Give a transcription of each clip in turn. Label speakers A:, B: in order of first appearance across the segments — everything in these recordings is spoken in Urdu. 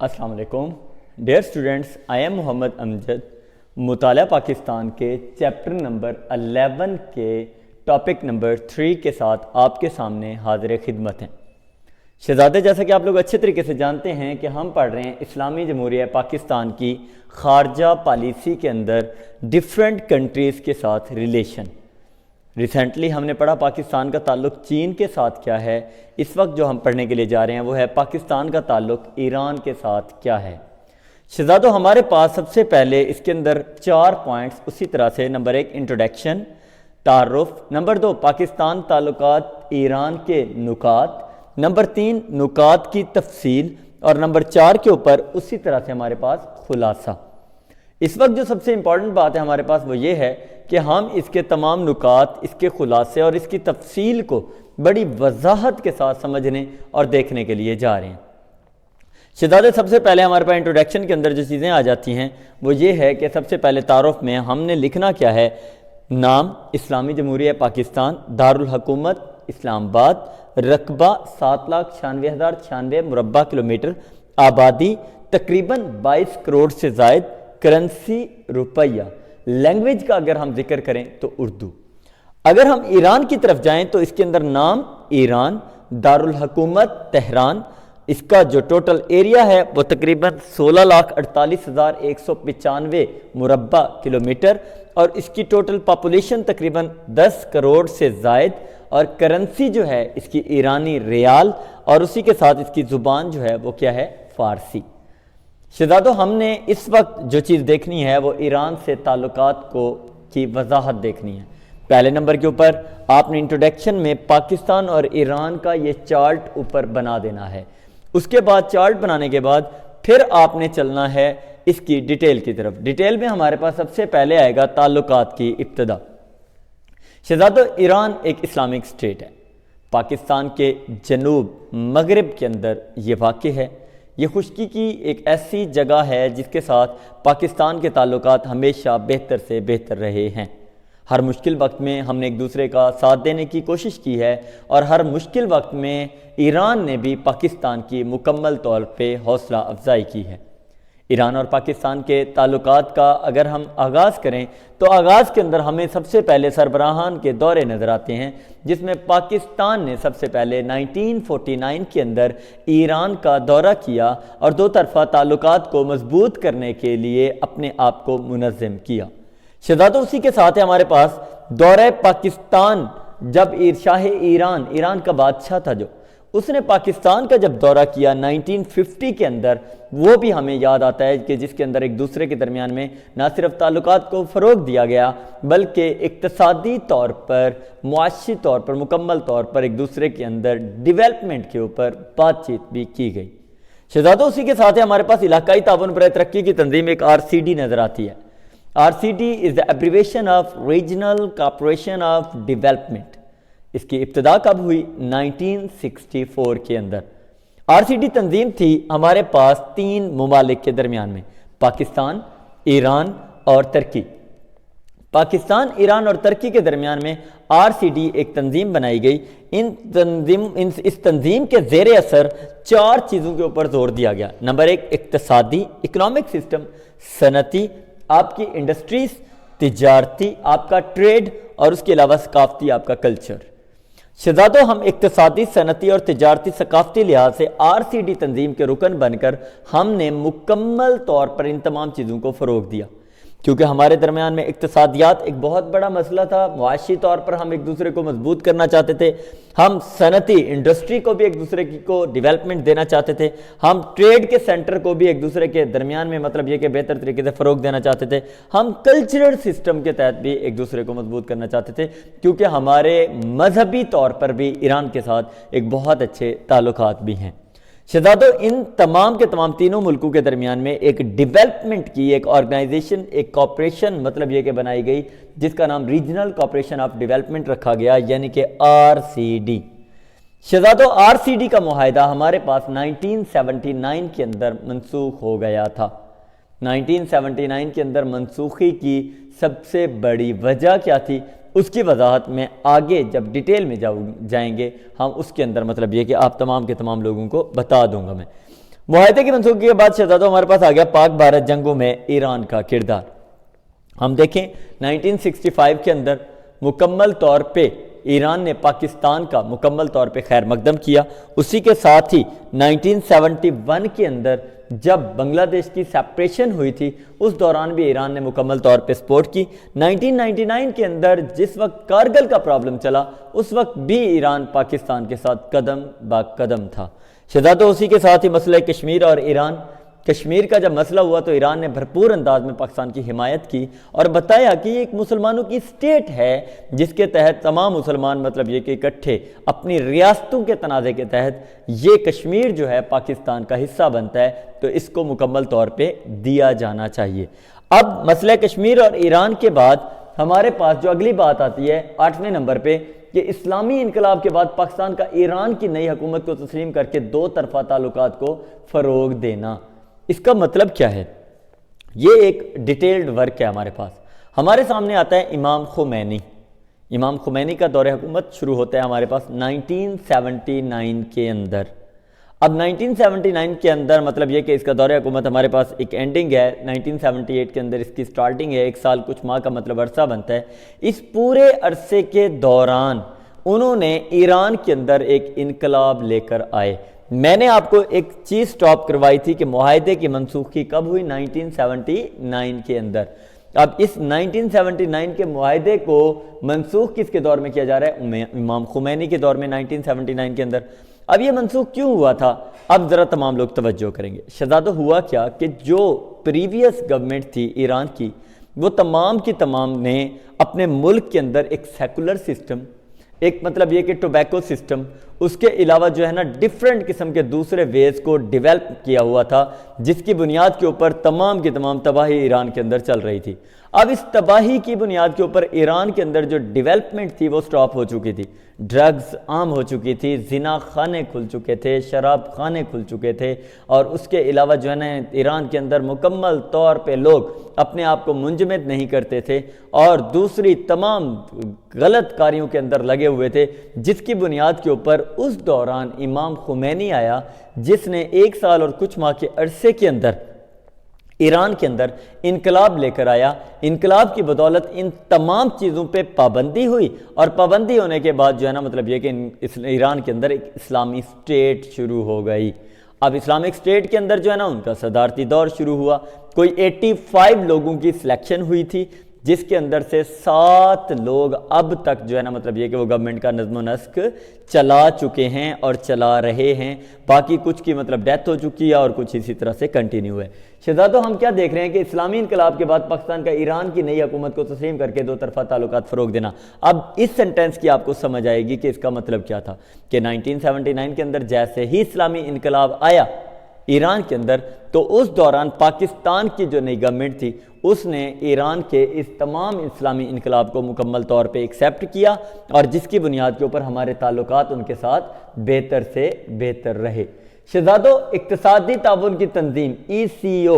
A: السلام علیکم ڈیئر اسٹوڈنٹس، آئی ایم محمد امجد۔ مطالعہ پاکستان کے چیپٹر نمبر 11 کے ٹاپک نمبر 3 کے ساتھ آپ کے سامنے حاضر خدمت ہیں۔ شہزادے، جیسا کہ آپ لوگ اچھے طریقے سے جانتے ہیں کہ ہم پڑھ رہے ہیں اسلامی جمہوریہ پاکستان کی خارجہ پالیسی کے اندر ڈیفرنٹ کنٹریز کے ساتھ ریلیشن۔ ریسنٹلی ہم نے پڑھا پاکستان کا تعلق چین کے ساتھ کیا ہے۔ اس وقت جو ہم پڑھنے کے لیے جا رہے ہیں وہ ہے پاکستان کا تعلق ایران کے ساتھ کیا ہے۔ شہزادوں، ہمارے پاس سب سے پہلے اس کے اندر 4 پوائنٹس اسی طرح سے: نمبر 1 انٹروڈکشن، تعارف، نمبر 2 پاکستان تعلقات ایران کے نکات، نمبر 3 نکات کی تفصیل، اور نمبر 4 کے اوپر اسی طرح سے ہمارے پاس خلاصہ۔ اس وقت جو سب سے امپورٹنٹ بات ہے ہمارے پاس وہ یہ ہے کہ ہم اس کے تمام نکات، اس کے خلاصے اور اس کی تفصیل کو بڑی وضاحت کے ساتھ سمجھنے اور دیکھنے کے لیے جا رہے ہیں۔ شہزادے، سب سے پہلے ہمارے پاس انٹروڈکشن کے اندر جو چیزیں آ جاتی ہیں وہ یہ ہے کہ سب سے پہلے تعارف میں ہم نے لکھنا کیا ہے: نام اسلامی جمہوریہ پاکستان، دارالحکومت اسلام آباد، رقبہ 7,96,096 مربع کلومیٹر، آبادی تقریباً 22 کروڑ سے زائد، کرنسی روپیہ، لینگویج کا اگر ہم ذکر کریں تو اردو۔ اگر ہم ایران کی طرف جائیں تو اس کے اندر نام ایران، دارالحکومت تہران، اس کا جو ٹوٹل ایریا ہے وہ تقریباً 16,48,195 مربع کلومیٹر، اور اس کی ٹوٹل پاپولیشن تقریباً 10 کروڑ سے زائد، اور کرنسی جو ہے اس کی ایرانی ریال، اور اسی کے ساتھ اس کی زبان جو ہے وہ کیا ہے؟ فارسی۔ شہزادوں، ہم نے اس وقت جو چیز دیکھنی ہے وہ ایران سے تعلقات کی وضاحت دیکھنی ہے۔ پہلے نمبر کے اوپر آپ نے انٹروڈکشن میں پاکستان اور ایران کا یہ چارٹ اوپر بنا دینا ہے۔ اس کے بعد چارٹ بنانے کے بعد پھر آپ نے چلنا ہے اس کی ڈیٹیل کی طرف۔ ڈیٹیل میں ہمارے پاس سب سے پہلے آئے گا تعلقات کی ابتدا۔ شہزادوں، ایران ایک اسلامک سٹیٹ ہے، پاکستان کے جنوب مغرب کے اندر یہ واقع ہے۔ یہ خشکی کی ایک ایسی جگہ ہے جس کے ساتھ پاکستان کے تعلقات ہمیشہ بہتر سے بہتر رہے ہیں۔ ہر مشکل وقت میں ہم نے ایک دوسرے کا ساتھ دینے کی کوشش کی ہے، اور ہر مشکل وقت میں ایران نے بھی پاکستان کی مکمل طور پہ حوصلہ افزائی کی ہے۔ ایران اور پاکستان کے تعلقات کا اگر ہم آغاز کریں تو آغاز کے اندر ہمیں سب سے پہلے سربراہان کے دورے نظر آتے ہیں، جس میں پاکستان نے سب سے پہلے 1949 کے اندر ایران کا دورہ کیا اور دو طرفہ تعلقات کو مضبوط کرنے کے لیے اپنے آپ کو منظم کیا۔ شہزادوں، اسی کے ساتھ ہے ہمارے پاس دورہ پاکستان۔ جب شاہ ایران کا بادشاہ تھا جو، اس نے پاکستان کا جب دورہ کیا 1950 کے اندر، وہ بھی ہمیں یاد آتا ہے کہ جس کے اندر ایک دوسرے کے درمیان میں نہ صرف تعلقات کو فروغ دیا گیا بلکہ اقتصادی طور پر، معاشی طور پر، مکمل طور پر ایک دوسرے کے اندر ڈیولپمنٹ کے اوپر بات چیت بھی کی گئی۔ شہزادوں، اسی کے ساتھ ہمارے پاس علاقائی تعاون برائے ترقی کی تنظیم ایک RCD نظر آتی ہے۔ RCD is the abbreviation of Regional Cooperation of Development۔ اس کی ابتدا کب ہوئی؟ 1964 کے اندر۔ RCD تنظیم تھی ہمارے پاس 3 ممالک کے درمیان میں: پاکستان، ایران اور ترکی۔ پاکستان، ایران اور ترکی کے درمیان میں RCD ایک تنظیم بنائی گئی۔ اس تنظیم کے زیر اثر 4 چیزوں کے اوپر زور دیا گیا۔ نمبر 1 اقتصادی، اکنامک سسٹم، صنعتی، آپ کی انڈسٹریز، تجارتی، آپ کا ٹریڈ، اور اس کے علاوہ ثقافتی، آپ کا کلچر۔ شہزادوں، ہم اقتصادی، صنعتی اور تجارتی ثقافتی لحاظ سے RCD تنظیم کے رکن بن کر ہم نے مکمل طور پر ان تمام چیزوں کو فروغ دیا، کیونکہ ہمارے درمیان میں اقتصادیات ایک بہت بڑا مسئلہ تھا۔ معاشی طور پر ہم ایک دوسرے کو مضبوط کرنا چاہتے تھے، ہم صنعتی انڈسٹری کو بھی ایک دوسرے کو ڈیولپمنٹ دینا چاہتے تھے، ہم ٹریڈ کے سینٹر کو بھی ایک دوسرے کے درمیان میں مطلب یہ کہ بہتر طریقے سے فروغ دینا چاہتے تھے، ہم کلچرل سسٹم کے تحت بھی ایک دوسرے کو مضبوط کرنا چاہتے تھے، کیونکہ ہمارے مذہبی طور پر بھی ایران کے ساتھ ایک بہت اچھے تعلقات بھی ہیں۔ شہزادوں، ان تمام کے تمام تینوں ملکوں کے درمیان میں ایک ڈیولپمنٹ کی ایک آرگنائزیشن، ایک کوآپریشن مطلب یہ کہ بنائی گئی، جس کا نام ریجنل کوآپریشن آف ڈیولپمنٹ رکھا گیا، یعنی کہ RCD۔ شہزادوں، RCD کا معاہدہ ہمارے پاس 1979 کے اندر منسوخ ہو گیا تھا۔ 1979 کے اندر منسوخی کی سب سے بڑی وجہ کیا تھی؟ اس کی وضاحت میں آگے جب ڈیٹیل میں جائیں گے ہم اس کے اندر مطلب یہ کہ آپ تمام کے تمام لوگوں کو بتا دوں گا میں۔ معاہدے کی منسوخی کے بعد شہزادوں ہمارے پاس آ گیا پاک بھارت جنگوں میں ایران کا کردار. ہم دیکھیں 1965 کے اندر مکمل طور پہ ایران نے پاکستان کا مکمل طور پہ خیر مقدم کیا. اسی کے ساتھ ہی 1971 کے اندر جب بنگلہ دیش کی سیپریشن ہوئی تھی اس دوران بھی ایران نے مکمل طور پہ سپورٹ کی. 1999 کے اندر جس وقت کارگل کا پرابلم چلا اس وقت بھی ایران پاکستان کے ساتھ قدم با قدم تھا. شہزادوں اسی کے ساتھ ہی مسئلہ کشمیر اور ایران. کشمیر کا جب مسئلہ ہوا تو ایران نے بھرپور انداز میں پاکستان کی حمایت کی اور بتایا کہ یہ ایک مسلمانوں کی سٹیٹ ہے جس کے تحت تمام مسلمان مطلب یہ کہ اکٹھے اپنی ریاستوں کے تنازع کے تحت یہ کشمیر جو ہے پاکستان کا حصہ بنتا ہے تو اس کو مکمل طور پہ دیا جانا چاہیے. اب مسئلہ کشمیر اور ایران کے بعد ہمارے پاس جو اگلی بات آتی ہے 8ویں نمبر پہ کہ اسلامی انقلاب کے بعد پاکستان کا ایران کی نئی حکومت کو تسلیم کر کے دو طرفہ تعلقات کو فروغ دینا. اس کا مطلب کیا ہے؟ یہ ایک ڈیٹیلڈ ورک ہے ہمارے پاس. ہمارے سامنے آتا ہے امام خمینی. امام خمینی کا دور حکومت شروع ہوتا ہے ہمارے پاس 1979 کے اندر. اب 1979 کے اندر مطلب یہ کہ اس کا دور حکومت ہمارے پاس ایک اینڈنگ ہے, 1978 کے اندر اس کی سٹارٹنگ ہے, 1 سال کچھ ماہ کا مطلب عرصہ بنتا ہے. اس پورے عرصے کے دوران انہوں نے ایران کے اندر ایک انقلاب لے کر آئے. میں نے آپ کو ایک چیز سٹاپ کروائی تھی کہ معاہدے کی منسوخی کب ہوئی؟ 1979 کے اندر. اب اس 1979 کے معاہدے کو منسوخ کس کے دور میں کیا جا رہا ہے؟ امام خمینی کے دور میں 1979 کے اندر. اب یہ منسوخ کیوں ہوا تھا؟ اب ذرا تمام لوگ توجہ کریں گے. شہزادوں ہوا کیا کہ جو پریویس گورنمنٹ تھی ایران کی وہ تمام کی تمام نے اپنے ملک کے اندر ایک سیکولر سسٹم, ایک مطلب یہ کہ ٹوبیکو سسٹم, اس کے علاوہ جو ہے نا ڈیفرنٹ قسم کے دوسرے ویز کو ڈیولپ کیا ہوا تھا جس کی بنیاد کے اوپر تمام کی تمام تباہی ایران کے اندر چل رہی تھی. اب اس تباہی کی بنیاد کے اوپر ایران کے اندر جو ڈیولپمنٹ تھی وہ سٹاپ ہو چکی تھی. ڈرگز عام ہو چکی تھی, زنا خانے کھل چکے تھے, شراب خانے کھل چکے تھے, اور اس کے علاوہ جو ہے نا ایران کے اندر مکمل طور پہ لوگ اپنے آپ کو منجمد نہیں کرتے تھے اور دوسری تمام غلط کاریوں کے اندر لگے ہوئے تھے, جس کی بنیاد کے اوپر اس دوران امام خمینی آیا جس نے 1 سال اور کچھ ماہ کے عرصے کے اندر ایران کے اندر انقلاب لے کر آیا. انقلاب کی بدولت ان تمام چیزوں پہ پابندی ہوئی اور پابندی ہونے کے بعد جو ہے نا مطلب یہ کہ ایران کے اندر ایک اسلامی سٹیٹ شروع ہو گئی. اب اسلامک سٹیٹ کے اندر جو ہے نا ان کا صدارتی دور شروع ہوا. کوئی 85 لوگوں کی سلیکشن ہوئی تھی جس کے اندر سے 7 لوگ اب تک جو ہے نا مطلب یہ کہ وہ گورنمنٹ کا نظم و نسق چلا چکے ہیں اور چلا رہے ہیں. باقی کچھ کی مطلب ڈیتھ ہو چکی ہے اور کچھ اسی طرح سے کنٹینیو ہے. شہزادوں ہم کیا دیکھ رہے ہیں کہ اسلامی انقلاب کے بعد پاکستان کا ایران کی نئی حکومت کو تسلیم کر کے دو طرفہ تعلقات فروغ دینا. اب اس سنٹینس کی آپ کو سمجھ آئے گی کہ اس کا مطلب کیا تھا کہ 1979 کے اندر جیسے ہی اسلامی انقلاب آیا ایران کے اندر تو اس دوران پاکستان کی جو نئی گورنمنٹ تھی اس نے ایران کے اس تمام اسلامی انقلاب کو مکمل طور پہ ایکسیپٹ کیا اور جس کی بنیاد کے اوپر ہمارے تعلقات ان کے ساتھ بہتر سے بہتر رہے. شہزادوں اقتصادی تعاون کی تنظیم ECO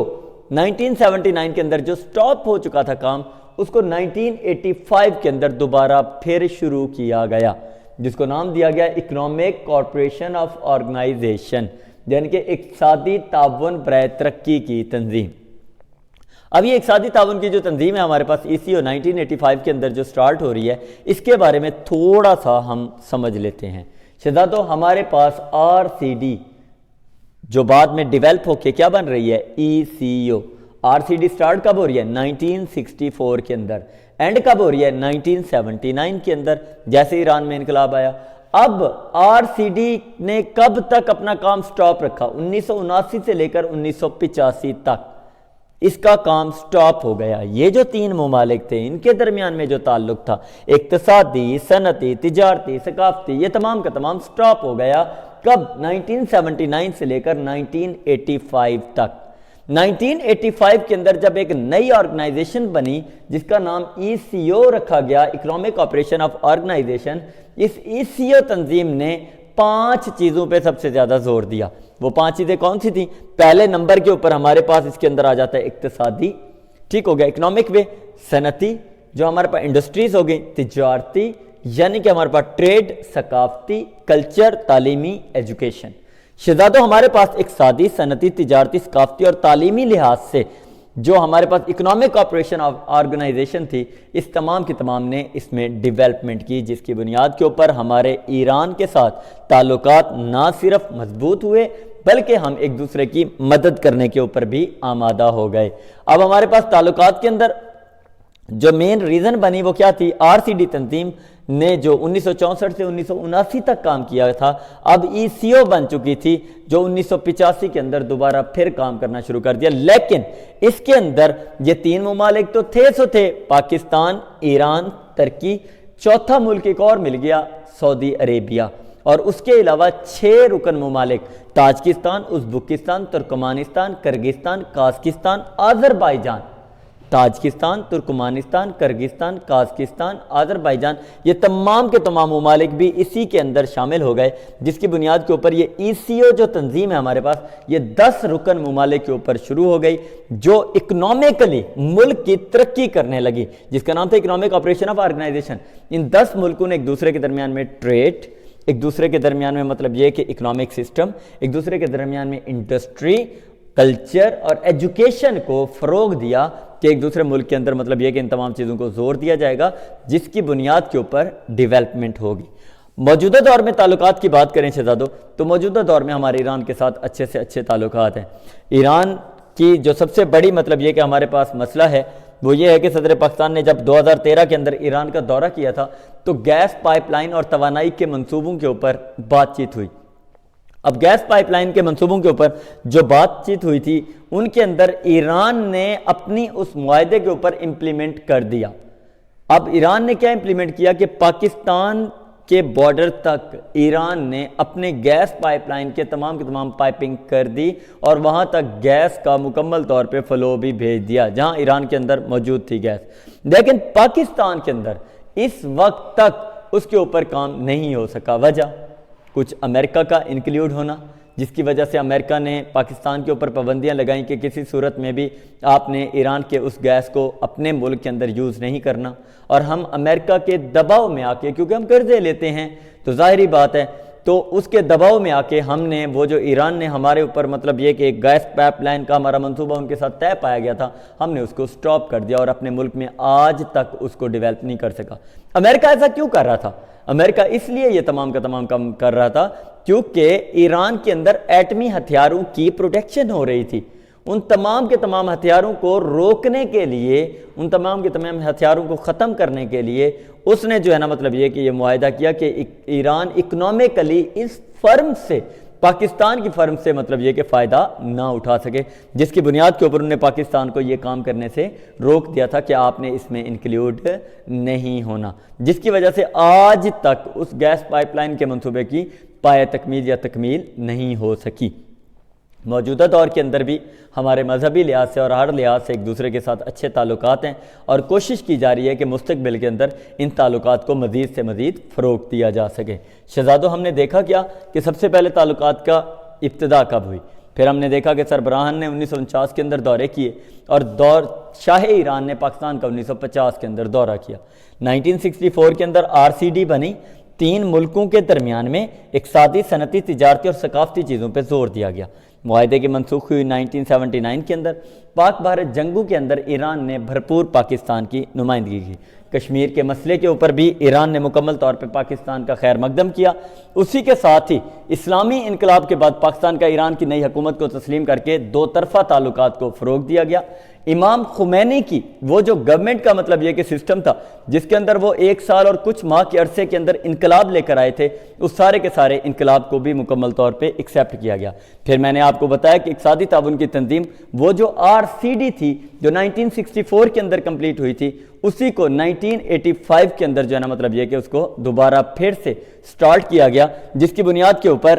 A: 1979 کے اندر جو سٹاپ ہو چکا تھا کام اس کو 1985 کے اندر دوبارہ پھر شروع کیا گیا جس کو نام دیا گیا اکنامک کارپوریشن آف آرگنائزیشن, یعنی کہ اقتصادی تعاون برائے ترقی کی تنظیم. اب یہ اقتصادی تعاون کی جو تنظیم ہے ہمارے پاس ECO 1985 کے اندر جو سٹارٹ ہو رہی ہے اس کے بارے میں تھوڑا سا ہم سمجھ لیتے ہیں. شہزادوں ہمارے پاس RCD جو بعد میں ڈیولپ ہو کے کیا بن رہی ہے ECO. RCD سٹارٹ کب ہو رہی ہے 1964 کے اندر, اینڈ کب ہو رہی ہے 1979 کے اندر جیسے ایران میں انقلاب آیا. اب RCD نے کب تک اپنا کام سٹاپ رکھا؟ 1979 سے لے کر 1985 تک اس کا کام سٹاپ ہو گیا. یہ جو 3 ممالک تھے ان کے درمیان میں جو تعلق تھا اقتصادی, صنعتی, تجارتی, ثقافتی, یہ تمام کا تمام سٹاپ ہو گیا. کب؟ 1979 سے لے کر 1985 تک. 1985 کے اندر جب ایک نئی آرگنائزیشن بنی جس کا نام ECO رکھا گیا, اکنامک کارپوریشن آف آرگنائزیشن, اس ECO تنظیم نے 5 چیزوں پہ سب سے زیادہ زور دیا. وہ 5 چیزیں کون سی تھیں؟ پہلے نمبر کے اوپر ہمارے پاس اس کے اندر آ جاتا ہے اقتصادی, ٹھیک ہو گیا, اکنامک وے, صنعتی جو ہمارے پاس انڈسٹریز ہو گئی, تجارتی یعنی کہ ہمارے پاس ٹریڈ, ثقافتی, کلچر, تعلیمی, ایجوکیشن. شہزادوں ہمارے پاس اقتصادی، صنعتی، تجارتی، ثقافتی اور تعلیمی لحاظ سے جو ہمارے پاس اکنامک کوآپریشن آرگنائزیشن تھی، اس تمام کی تمام نے اس میں ڈیولپمنٹ کی، جس کی بنیاد کے اوپر ہمارے ایران کے ساتھ تعلقات نہ صرف مضبوط ہوئے بلکہ ہم ایک دوسرے کی مدد کرنے کے اوپر بھی آمادہ ہو گئے۔ اب ہمارے پاس تعلقات کے اندر جو مین ریزن بنی وہ کیا تھی؟ آر سی ڈی تنظیم نے جو 1964 سے 1979 تک کام کیا تھا، اب ای سی او بن چکی تھی جو 1985 کے اندر دوبارہ پھر کام کرنا شروع کر دیا۔ لیکن اس کے اندر یہ 3 ممالک تو تھے پاکستان، ایران، ترکی، چوتھا ملک ایک اور مل گیا، سعودی عربیہ، اور اس کے علاوہ 6 رکن ممالک Tajikistan, Uzbekistan, Turkmenistan, Kyrgyzstan, Kazakhstan, Azerbaijan. Tajikistan, Turkmenistan, Kyrgyzstan, Kazakhstan, Azerbaijan, یہ تمام کے تمام ممالک بھی اسی کے اندر شامل ہو گئے، جس کی بنیاد کے اوپر یہ ای سی او جو تنظیم ہے ہمارے پاس، یہ 10 رکن ممالک کے اوپر شروع ہو گئی جو اکنامکلی ملک کی ترقی کرنے لگی، جس کا نام تھا اکنامک کوآپریشن آف آرگنائزیشن۔ ان 10 ملکوں نے ایک دوسرے کے درمیان میں ٹریڈ، ایک دوسرے کے درمیان میں مطلب یہ کہ اکنامک سسٹم، ایک دوسرے کے درمیان میں انڈسٹری، کلچر اور ایجوکیشن کو فروغ دیا کہ ایک دوسرے ملک کے اندر مطلب یہ کہ ان تمام چیزوں کو زور دیا جائے گا جس کی بنیاد کے اوپر ڈیولپمنٹ ہوگی۔ موجودہ دور میں تعلقات کی بات کریں شہزادوں، تو موجودہ دور میں ہمارے ایران کے ساتھ اچھے سے اچھے تعلقات ہیں۔ ایران کی جو سب سے بڑی مطلب یہ کہ ہمارے پاس مسئلہ ہے وہ یہ ہے کہ صدر پاکستان نے جب 2013 کے اندر ایران کا دورہ کیا تھا تو گیس پائپ لائن اور توانائی کے منصوبوں کے اوپر بات چیت ہوئی۔ اب گیس پائپ لائن کے منصوبوں کے اوپر جو بات چیت ہوئی تھی ان کے اندر ایران نے اپنی اس معاہدے کے اوپر امپلیمنٹ کر دیا۔ اب ایران نے کیا امپلیمنٹ کیا کہ پاکستان کے بارڈر تک ایران نے اپنے گیس پائپ لائن کے تمام پائپنگ کر دی اور وہاں تک گیس کا مکمل طور پہ فلو بھی بھیج دیا جہاں ایران کے اندر موجود تھی گیس۔ لیکن پاکستان کے اندر اس وقت تک اس کے اوپر کام نہیں ہو سکا، وجہ کچھ امریکہ کا انکلیوڈ ہونا، جس کی وجہ سے امریکہ نے پاکستان کے اوپر پابندیاں لگائیں کہ کسی صورت میں بھی آپ نے ایران کے اس گیس کو اپنے ملک کے اندر یوز نہیں کرنا، اور ہم امریکہ کے دباؤ میں آ کے، کیونکہ ہم قرضے لیتے ہیں تو ظاہری بات ہے، تو اس کے دباؤ میں آ کے ہم نے وہ جو ایران نے ہمارے اوپر مطلب یہ کہ ایک گیس پائپ لائن کا ہمارا منصوبہ ان کے ساتھ طے پایا گیا تھا، ہم نے اس کو سٹاپ کر دیا اور اپنے ملک میں آج تک اس کو ڈیولپ نہیں کر سکا۔ امریکہ ایسا کیوں کر رہا تھا؟ امریکہ اس لیے یہ تمام کا تمام کام کر رہا تھا کیونکہ ایران کے اندر ایٹمی ہتھیاروں کی پروٹیکشن ہو رہی تھی۔ ان تمام کے تمام ہتھیاروں کو روکنے کے لیے، ان تمام کے تمام ہتھیاروں کو ختم کرنے کے لیے اس نے جو ہے نا مطلب یہ کہ یہ معاہدہ کیا کہ ایران اکنامکلی اس فرم سے، پاکستان کی فرم سے مطلب یہ کہ فائدہ نہ اٹھا سکے، جس کی بنیاد کے اوپر انہوں نے پاکستان کو یہ کام کرنے سے روک دیا تھا کہ آپ نے اس میں انکلیوڈ نہیں ہونا، جس کی وجہ سے آج تک اس گیس پائپ لائن کے منصوبے کی پایہ تکمیل یا تکمیل نہیں ہو سکی۔ موجودہ دور کے اندر بھی ہمارے مذہبی لحاظ سے اور ہر لحاظ سے ایک دوسرے کے ساتھ اچھے تعلقات ہیں اور کوشش کی جا رہی ہے کہ مستقبل کے اندر ان تعلقات کو مزید سے مزید فروغ دیا جا سکے۔ شہزادوں ہم نے دیکھا کیا کہ سب سے پہلے تعلقات کا ابتدا کب ہوئی؟ پھر ہم نے دیکھا کہ سربراہان نے 1949 کے اندر دورے کیے اور شاہ ایران نے پاکستان کا 1950 کے اندر دورہ کیا۔ 1964 کے اندر آر سی ڈی بنی، 3 ملکوں کے درمیان میں اقتصادی، صنعتی، تجارتی اور ثقافتی چیزوں پہ زور دیا گیا۔ معاہدے کی منسوخی ہوئی 1979 کے اندر۔ پاک بھارت جنگوں کے اندر ایران نے بھرپور پاکستان کی نمائندگی کی۔ کشمیر کے مسئلے کے اوپر بھی ایران نے مکمل طور پہ پاکستان کا خیر مقدم کیا۔ اسی کے ساتھ ہی اسلامی انقلاب کے بعد پاکستان کا ایران کی نئی حکومت کو تسلیم کر کے 2 طرفہ تعلقات کو فروغ دیا گیا۔ امام خمینی کی وہ جو گورنمنٹ کا مطلب یہ کہ سسٹم تھا جس کے اندر وہ 1 سال اور کچھ ماہ کے عرصے کے اندر انقلاب لے کر آئے تھے، اس سارے کے سارے انقلاب کو بھی مکمل طور پہ ایکسیپٹ کیا گیا۔ پھر میں نے آپ کو بتایا کہ اقتصادی تعاون کی تنظیم وہ جو آر سی ڈی تھی جو 1964 کے اندر کمپلیٹ ہوئی تھی، اسی کو 1985 کے اندر جو ہے نا مطلب یہ کہ اس کو دوبارہ پھر سے سٹارٹ کیا گیا، جس کی بنیاد کے اوپر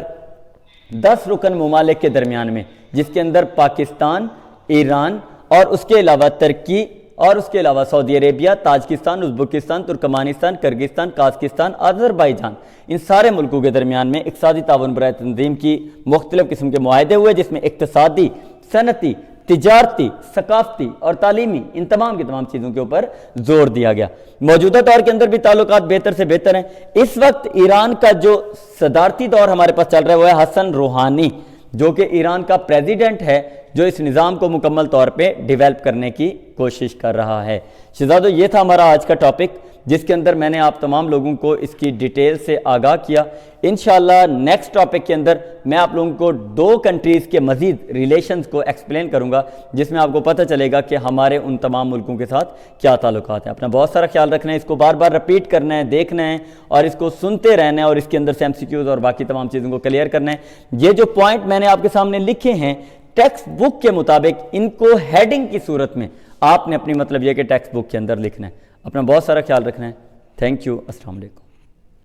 A: 10 رکن ممالک کے درمیان میں، جس کے اندر پاکستان، ایران اور اس کے علاوہ ترکی اور اس کے علاوہ Saudi Arabia, Tajikistan, Uzbekistan, Turkmenistan, Kyrgyzstan, Kazakhstan, Azerbaijan, ان سارے ملکوں کے درمیان میں اقتصادی تعاون برائے تنظیم کی مختلف قسم کے معاہدے ہوئے، جس میں اقتصادی، صنعتی، تجارتی، ثقافتی اور تعلیمی، ان تمام کی تمام چیزوں کے اوپر زور دیا گیا۔ موجودہ دور کے اندر بھی تعلقات بہتر سے بہتر ہیں۔ اس وقت ایران کا جو صدارتی دور ہمارے پاس چل رہا ہے وہ ہے حسن روحانی، جو کہ ایران کا پریزیڈنٹ ہے، جو اس نظام کو مکمل طور پہ ڈیولپ کرنے کی کوشش کر رہا ہے۔ شہزادو، یہ تھا ہمارا آج کا ٹاپک، جس کے اندر میں نے آپ تمام لوگوں کو اس کی ڈیٹیل سے آگاہ کیا۔ انشاءاللہ نیکسٹ ٹاپک کے اندر میں آپ لوگوں کو 2 کنٹریز کے مزید ریلیشنز کو ایکسپلین کروں گا، جس میں آپ کو پتہ چلے گا کہ ہمارے ان تمام ملکوں کے ساتھ کیا تعلقات ہیں۔ اپنا بہت سارا خیال رکھنا ہے، اس کو بار بار رپیٹ کرنا ہے، دیکھنا ہے اور اس کو سنتے رہنا ہے، اور اس کے اندر سے MCQs اور باقی تمام چیزوں کو کلیئر کرنا ہے۔ یہ جو پوائنٹ میں نے آپ کے سامنے لکھے ہیں ٹیکسٹ بک کے مطابق، ان کو ہیڈنگ کی صورت میں آپ نے اپنی مطلب یہ کہ ٹیکسٹ بک کے اندر لکھنا ہے۔ اپنا بہت سارا خیال رکھنا ہے۔ تھینک یو، السلام علیکم۔